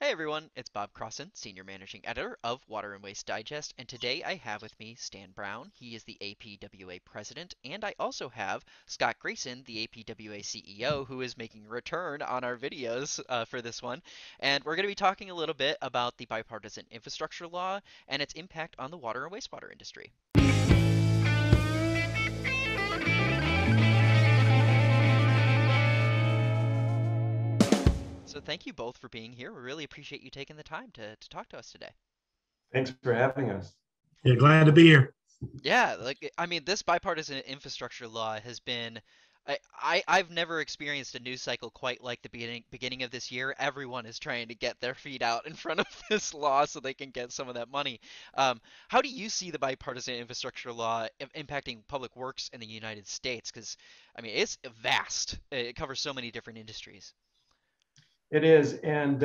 Hey everyone, it's Bob Crossan, Senior Managing Editor of Water and Waste Digest, and today I have with me Stan Brown. He is the APWA President, and I also have Scott Grayson, the APWA CEO, who is making a return on our videos for this one. And we're going to be talking a little bit about the Bipartisan Infrastructure Law and its impact on the water and wastewater industry. So thank you both for being here. We really appreciate you taking the time to talk to us today. Thanks for having us. Yeah, glad to be here. Yeah, I mean, this bipartisan infrastructure law has been. I've never experienced a news cycle quite like the beginning of this year. Everyone is trying to get their feet out in front of this law so they can get some of that money. How do you see the bipartisan infrastructure law impacting public works in the United States? Because I mean, it's vast. It covers so many different industries. It is, and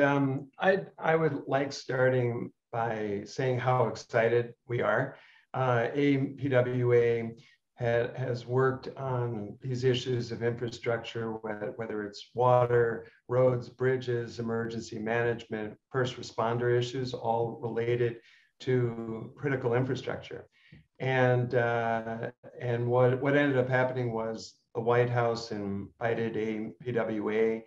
I would like starting by saying how excited we are. APWA has worked on these issues of infrastructure, whether it's water, roads, bridges, emergency management, first responder issues, all related to critical infrastructure. And what ended up happening was the White House invited APWA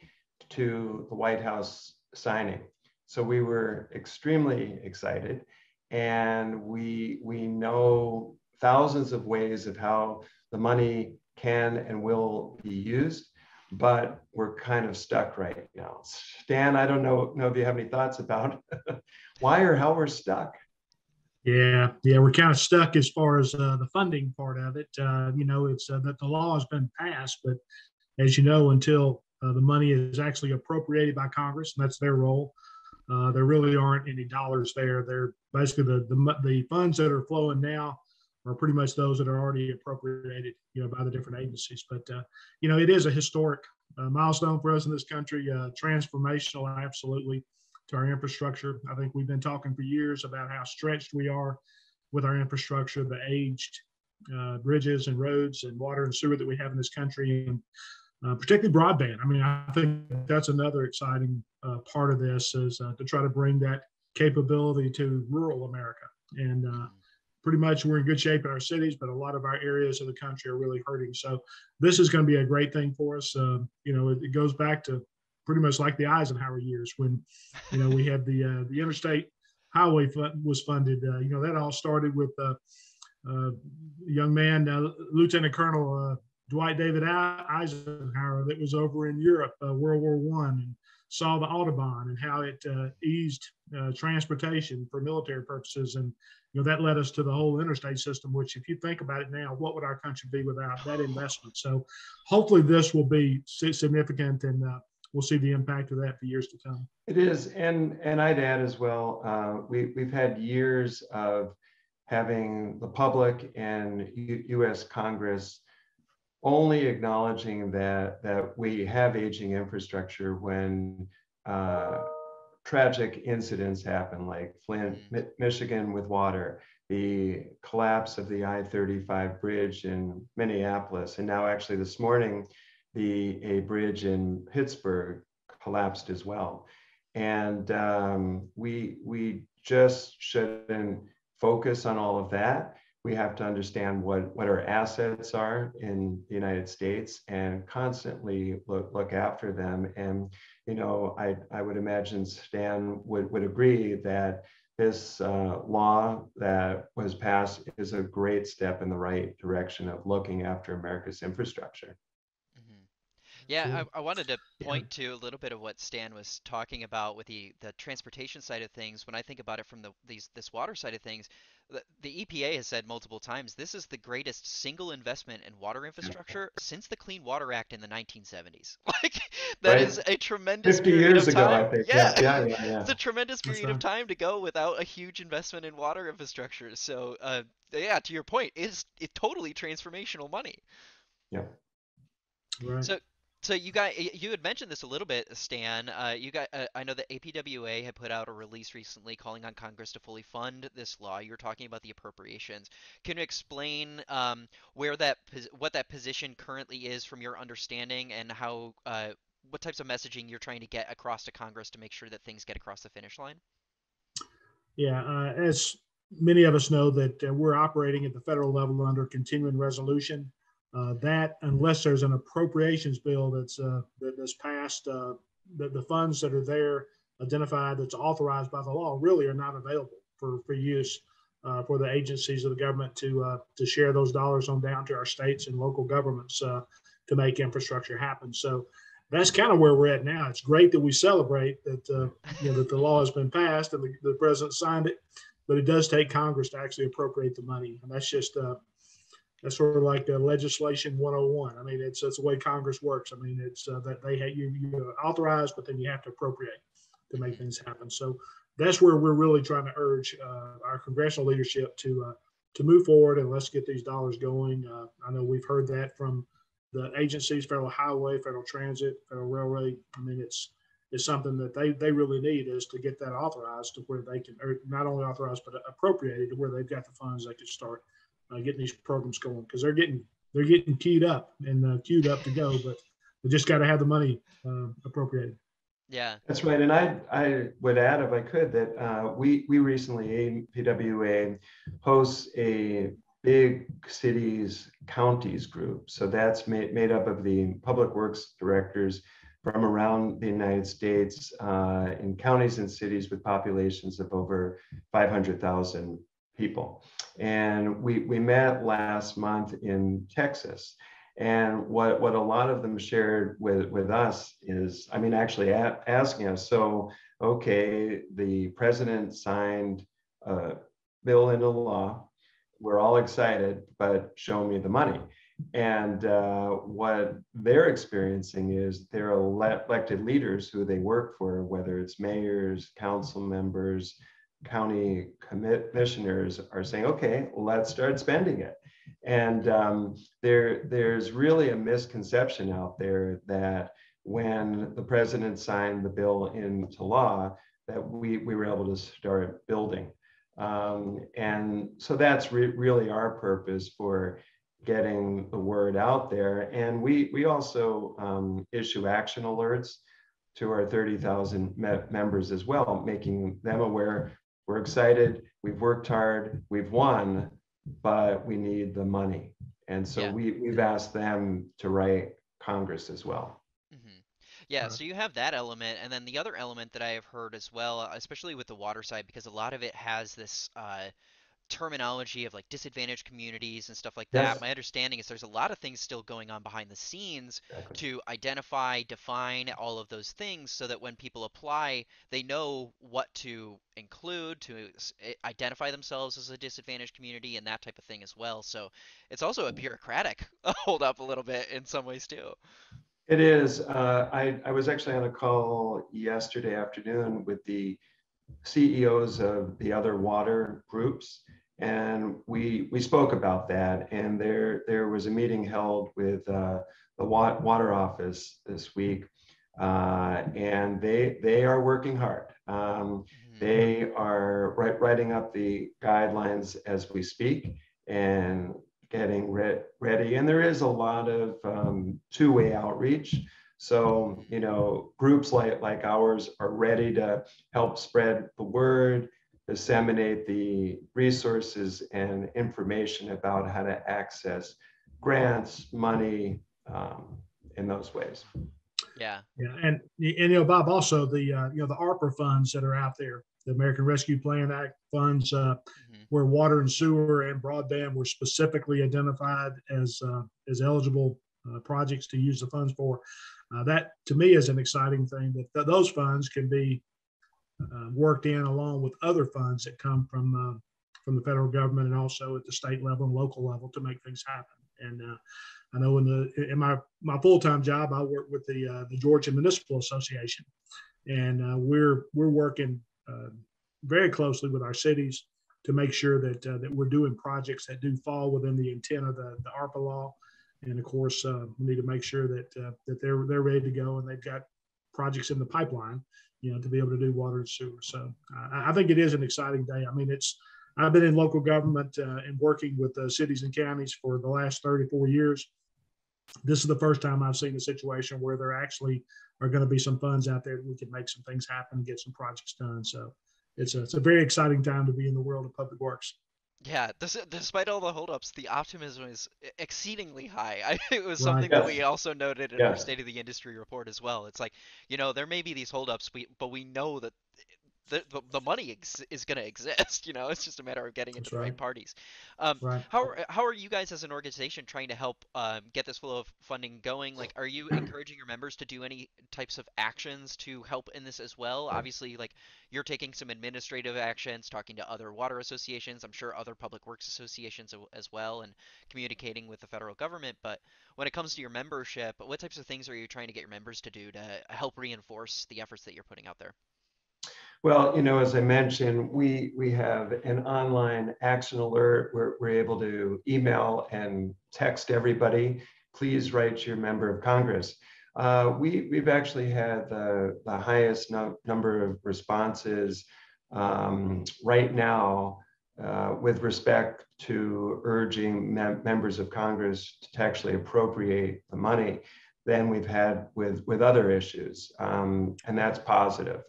to the White House signing. So we were extremely excited, and we know thousands of ways of how the money can and will be used, but we're kind of stuck right now. Stan, I don't know if you have any thoughts about why or how we're stuck. Yeah, we're kind of stuck as far as the funding part of it. It's that the law has been passed, but as you know, until the money is actually appropriated by Congress, and that's their role, there really aren't any dollars there. They're basically the funds that are flowing now are pretty much those that are already appropriated, by the different agencies. But it is a historic milestone for us in this country, transformational, absolutely, to our infrastructure. I think we've been talking for years about how stretched we are with our infrastructure, the aged bridges and roads and water and sewer that we have in this country, and particularly broadband. I mean, I think that's another exciting part of this is to try to bring that capability to rural America. And pretty much we're in good shape in our cities, but a lot of our areas of the country are really hurting. So this is going to be a great thing for us. It goes back to pretty much like the Eisenhower years when, we had the interstate highway was funded. That all started with a young man, Lieutenant Colonel Dwight David Eisenhower, that was over in Europe, World War One, and saw the Autobahn and how it eased transportation for military purposes. And that led us to the whole interstate system, which, if you think about it now, what would our country be without that investment? So hopefully this will be significant, and we'll see the impact of that for years to come. It is, and I'd add as well, we've had years of having the public and U.S. Congress only acknowledging that we have aging infrastructure when tragic incidents happen, like Flint, Michigan with water, the collapse of the I-35 bridge in Minneapolis, and now actually this morning, a bridge in Pittsburgh collapsed as well. And we just shouldn't focus on all of that. We have to understand what our assets are in the United States and constantly look after them. And, I would imagine Stan would agree that this law that was passed is a great step in the right direction of looking after America's infrastructure. Yeah, I wanted to point to a little bit of what Stan was talking about with the transportation side of things. When I think about it from this water side of things, the EPA has said multiple times this is the greatest single investment in water infrastructure since the Clean Water Act in the 1970s. Like that Right? is a tremendous 50 period years of ago, I time. think. Yeah. Yeah. It's a tremendous That's period of right. time to go without a huge investment in water infrastructure. So, yeah, to your point, it's totally transformational money. Yeah. Right. So, you had mentioned this a little bit, Stan. I know that APWA had put out a release recently calling on Congress to fully fund this law. You were talking about the appropriations. Can you explain what that position currently is from your understanding, and how what types of messaging you're trying to get across to Congress to make sure that things get across the finish line? Yeah, as many of us know that we're operating at the federal level under continuing resolution. That unless there's an appropriations bill that's passed, the funds that are there identified that's authorized by the law really are not available for use for the agencies of the government to share those dollars on down to our states and local governments to make infrastructure happen. So that's kind of where we're at now. It's great that we celebrate that that the law has been passed and the president signed it, but it does take Congress to actually appropriate the money, and that's just that's sort of like legislation 101. I mean, it's the way Congress works. I mean, it's that they have you authorize, but then you have to appropriate to make things happen. So that's where we're really trying to urge our congressional leadership to move forward and let's get these dollars going. I know we've heard that from the agencies, federal highway, federal transit, federal railway. I mean, it's something that they really need is to get that authorized to where they can, or not only authorized, but appropriated to where they've got the funds they can start getting these programs going, because they're getting queued up and queued up to go, but we just got to have the money appropriated. Yeah, that's right. And I would add, if I could, that we recently, APWA hosts a big cities counties group. So that's made up of the public works directors from around the United States in counties and cities with populations of over 500,000 people. And we met last month in Texas. And what a lot of them shared with us is, I mean, actually asking us, so, okay, the president signed a bill into law. We're all excited, but show me the money. And what they're experiencing is their elected leaders who they work for, whether it's mayors, council members, county commissioners, are saying, okay, let's start spending it. And there's really a misconception out there that when the president signed the bill into law, that we were able to start building. And so that's really our purpose for getting the word out there. And we also issue action alerts to our 30,000 members as well, making them aware we're excited, we've worked hard, we've won, but we need the money. And so we've asked them to write Congress as well. Yeah, so you have that element, and then the other element that I have heard as well, especially with the water side, because a lot of it has this terminology of like disadvantaged communities and stuff like that. Yes, My understanding is there's a lot of things still going on behind the scenes exactly. to identify, define all of those things so that when people apply, they know what to include to identify themselves as a disadvantaged community and that type of thing as well. So it's also a bureaucratic hold up a little bit in some ways too. It is. I was actually on a call yesterday afternoon with the CEOs of the other water groups, and we spoke about that. And there was a meeting held with the water office this week, and they are working hard. They are writing up the guidelines as we speak and getting ready. And there is a lot of two-way outreach. So, groups like ours are ready to help spread the word, disseminate the resources and information about how to access grants, money, in those ways. Yeah. Yeah, and Bob, also the the ARPA funds that are out there, the American Rescue Plan Act funds, where water and sewer and broadband were specifically identified as eligible projects to use the funds for. That to me is an exciting thing that those funds can be worked in along with other funds that come from the federal government and also at the state level and local level to make things happen. And I know in my full-time job, I work with the Georgia Municipal Association, and we're working very closely with our cities to make sure that we're doing projects that do fall within the intent of the ARPA law. And of course, we need to make sure that they're ready to go and they've got projects in the pipeline, to be able to do water and sewer. So I think it is an exciting day. I mean, I've been in local government and working with cities and counties for the last 34 years. this is the first time I've seen a situation where there actually are going to be some funds out there that we can make some things happen and get some projects done. So it's a very exciting time to be in the world of public works. Yeah, despite all the holdups, the optimism is exceedingly high. It was Right. something that Yes. we also noted in our Yes. State of the Industry report as well. It's like, there may be these holdups, but we know that the money is going to exist. It's just a matter of getting it to That's the right. right parties. Right. How are you guys as an organization trying to help get this flow of funding going? Like, are you encouraging your members to do any types of actions to help in this as well? Obviously, like you're taking some administrative actions, talking to other water associations, I'm sure other public works associations as well, and communicating with the federal government. But when it comes to your membership, what types of things are you trying to get your members to do to help reinforce the efforts that you're putting out there? Well, as I mentioned, we have an online action alert where we're able to email and text everybody. Please write to your member of Congress. We've actually had the highest number of responses right now with respect to urging members of Congress to actually appropriate the money than we've had with other issues, and that's positive.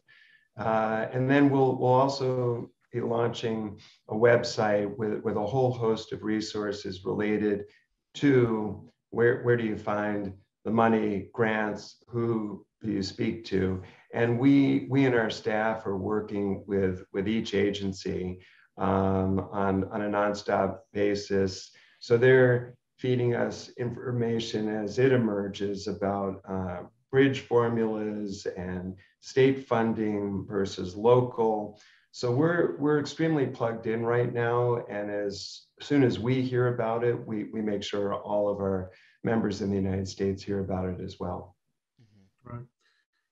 And then we'll also be launching a website with a whole host of resources related to where do you find the money, grants, who do you speak to, and we and our staff are working with each agency on a nonstop basis. So they're feeding us information as it emerges about bridge formulas and state funding versus local. So we're extremely plugged in right now, and as soon as we hear about it, we make sure all of our members in the United States hear about it as well. Right.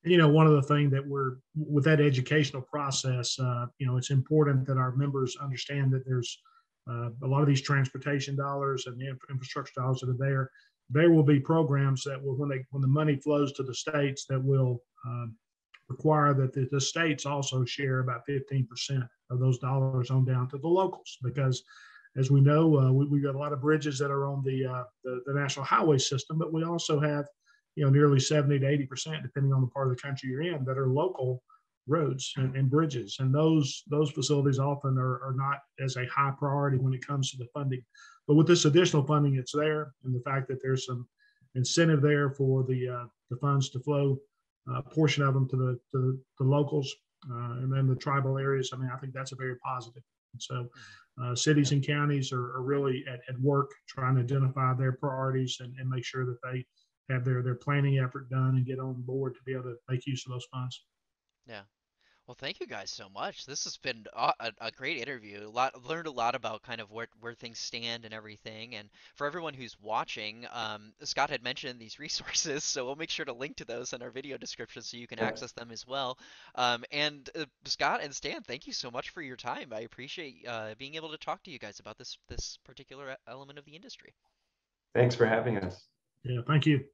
And, one of the things that we're with that educational process, it's important that our members understand that there's a lot of these transportation dollars and the infrastructure dollars that are there. There will be programs that will, when the money flows to the states, that will require that the states also share about 15% of those dollars on down to the locals, because as we know, we got a lot of bridges that are on the national highway system, but we also have nearly 70 to 80%, depending on the part of the country you're in, that are local roads and bridges. And those facilities often are not as a high priority when it comes to the funding. But with this additional funding, it's there, and the fact that there's some incentive there for the funds to flow, a portion of them to the locals, and then the tribal areas. I mean, I think that's a very positive. And so cities and counties are really at work trying to identify their priorities and make sure that they have their planning effort done and get on board to be able to make use of those funds. Yeah. Well, thank you guys so much. This has been a great interview. Learned a lot about kind of where things stand and everything. And for everyone who's watching, Scott had mentioned these resources, so we'll make sure to link to those in our video description so you can access them as well. And Scott and Stan, thank you so much for your time. I appreciate being able to talk to you guys about this particular element of the industry. Thanks for having us. Yeah, thank you.